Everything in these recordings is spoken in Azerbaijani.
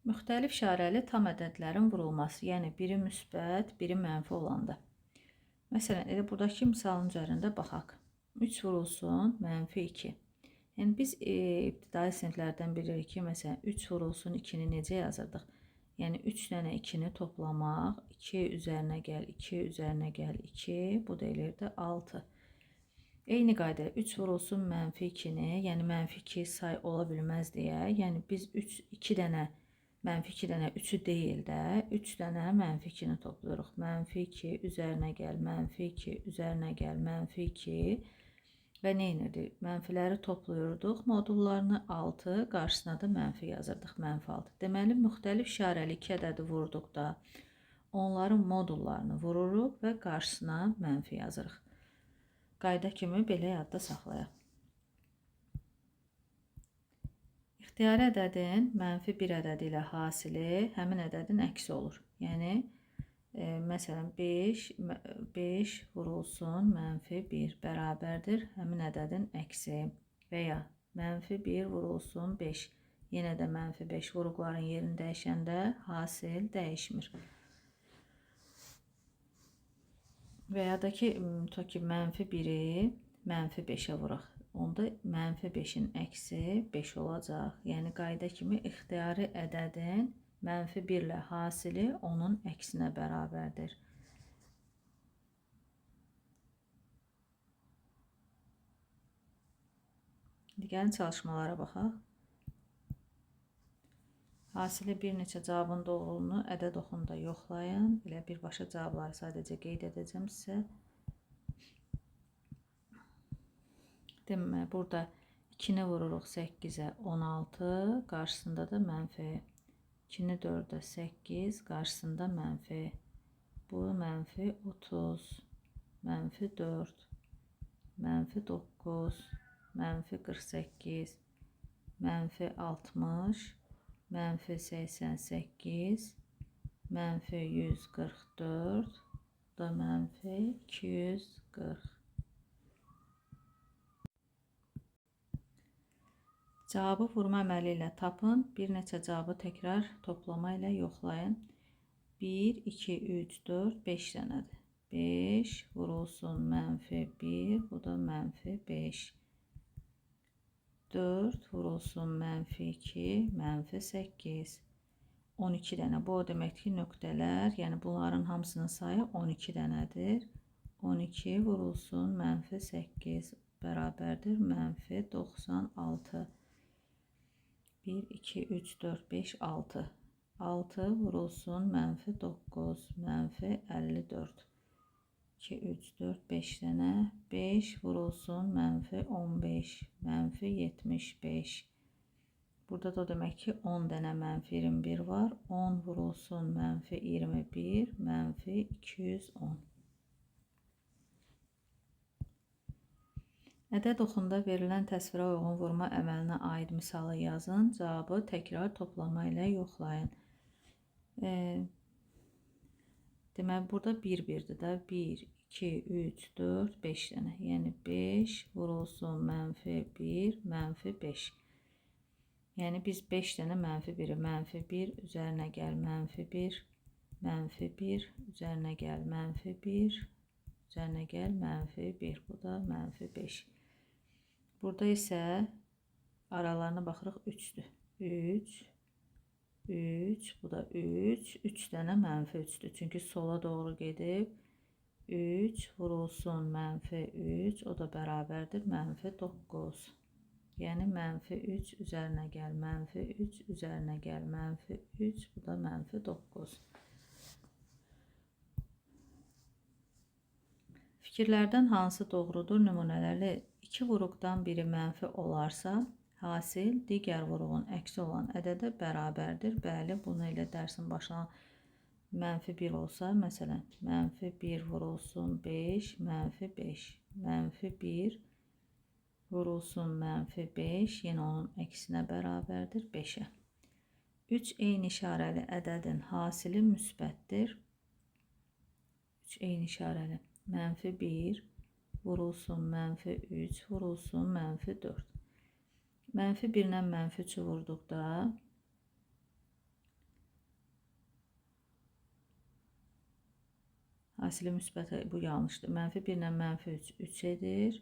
Müxtəlif işarəli tam ədədlərin vurulması, yəni biri müsbət, biri mənfi olanda. Məsələn, elə buradakı misalın üzərində baxaq. 3 vurulsun -2. Yəni biz ibtidai siniflərdən bilirik ki, məsələn, 3 vurulsun 2-ni necə yazırdıq? Yəni 3 dənə 2-ni toplamaq, 2 üzərinə gəl, 2 üzərinə gəl, 2, bu da eləyirdi 6. Eyni qayda 3 vurulsun -2-ni, yəni -2 say ola bilməz deyə, yəni biz 2 dənə -2 dənə 3-ü deyil də, 3 dənə -2-ni topluyoruz. -2 üzərinə gəl, -2 üzərinə gəl, -2 və nə edirdik? Mənfiləri topluyorduk, modullarını 6, qarşısına da mənfi yazırdıq, -6. Deməli, müxtəlif işarəli 2 ədədi vurduqda, onların modullarını vururuq və qarşısına mənfi yazırıq. Qayda kimi belə yadda saxlayaq. İxtiyari ədədin -1 ədədi ilə hasili həmin ədədin əksi olur. Yəni, məsələn, 5 vurulsun -1 bərabərdir həmin ədədin əksi və ya -1 vurulsun 5. Yenə də -5 vuruqların yerini dəyişəndə hasil dəyişmir. Və ya da ki, -1-i -5-ə vuraq. Onda -5-in əksi 5 olacaq. Yəni, qayda kimi ixtiyari ədədin -1 ilə hasili onun əksinə bərabərdir. Gəlin çalışmalara baxaq. Hasili bir neçə cavabın doğruluğunu ədəd oxunda yoxlayın. Elə birbaşa cavabları sadəcə qeyd edəcəm sizə. Demək, burada 2-ni vururuq 8-ə 16, qarşısında da mənfi. 2-ni 4-ə 8, qarşısında mənfi. Bu -30, -4, -9, -48, -60, -88, -144, da -240. Cavabı vurma əməli ilə tapın. Bir neçə cavabı təkrar toplama ilə yoxlayın. 1, 2, 3, 4, 5 dənədir. 5 vurulsun -1, bu da -5. 4 vurulsun -2, -8. 12 dənə. Bu o deməkdir ki, nöqtələr, yəni bunların hamısının sayı 12 dənədir. 12 vurulsun -8 bərabərdir -96. 1, 2, 3, 4, 5, 6. 6 vurulsun -9, -54. 2, 3, 4, 5 dənə. 5 vurulsun -15, -75. Burada da o demək ki, 10 dənə -21 var. 10 vurulsun -21, -210. Ədəd oxunda verilən təsvirə uyğun vurma əməlinə aid misalı yazın. Cavabı təkrar toplama ilə yoxlayın. Deməli, burada 1-1-dir də. 1, 2, 3, 4, 5 dənə. Yəni, 5 vurulsun -1, -5. Yəni, biz 5 dənə -1-i, -1 üzərinə gəl, -1, -1 üzərinə gəl, -1 üzərinə gəl, -1. Bu da -5. Burada isə aralarına baxırıq 3-dür. 3, 3, bu da 3. 3 dənə -3-dür. Çünki sola doğru gedib 3 vurulsun -3, o da bərabərdir -9. Yəni -3 üzərinə gəl, -3 üzərinə gəl, -3, bu da -9. Fikirlərdən hansı doğrudur? Nümunələrlə 2 vuruqdan biri mənfi olarsa, hasil digər vuruğun əksi olan ədədə bərabərdir. Bəli, bunu elə dərsin başına -1 olsa, məsələn, -1 vurulsun 5, -5, -1 vurulsun -5, yenə onun əksinə bərabərdir 5-ə. 3 eyni işarəli ədədin hasili müsbətdir. 3 eyni işarəli. -1 vurulsun -3 vurulsun -4. -1 ilə -3-ü vurduqda Hasili müsbət, bu yanlışdır. Mənfi 1 ilə mənfi 3, 3 edir.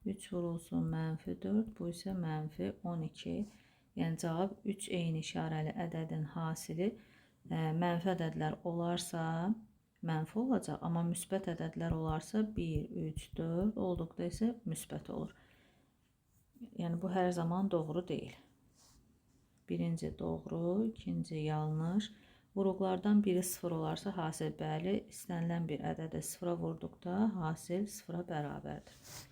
3 vurulsun mənfi 4, bu isə mənfi 12. Yəni cavab 3 eyni işarəli ədədin hasili mənfi ədədlər olarsa mənfi olacaq, amma müsbət ədədlər olarsa 1, 3, 4 olduqda isə müsbət olur. Yəni bu hər zaman doğru deyil. Birinci doğru, ikinci yanlış. Vuruqlardan biri 0 olarsa hasil bəli, istənilən bir ədədə 0-a vurduqda hasil 0-a bərabərdir.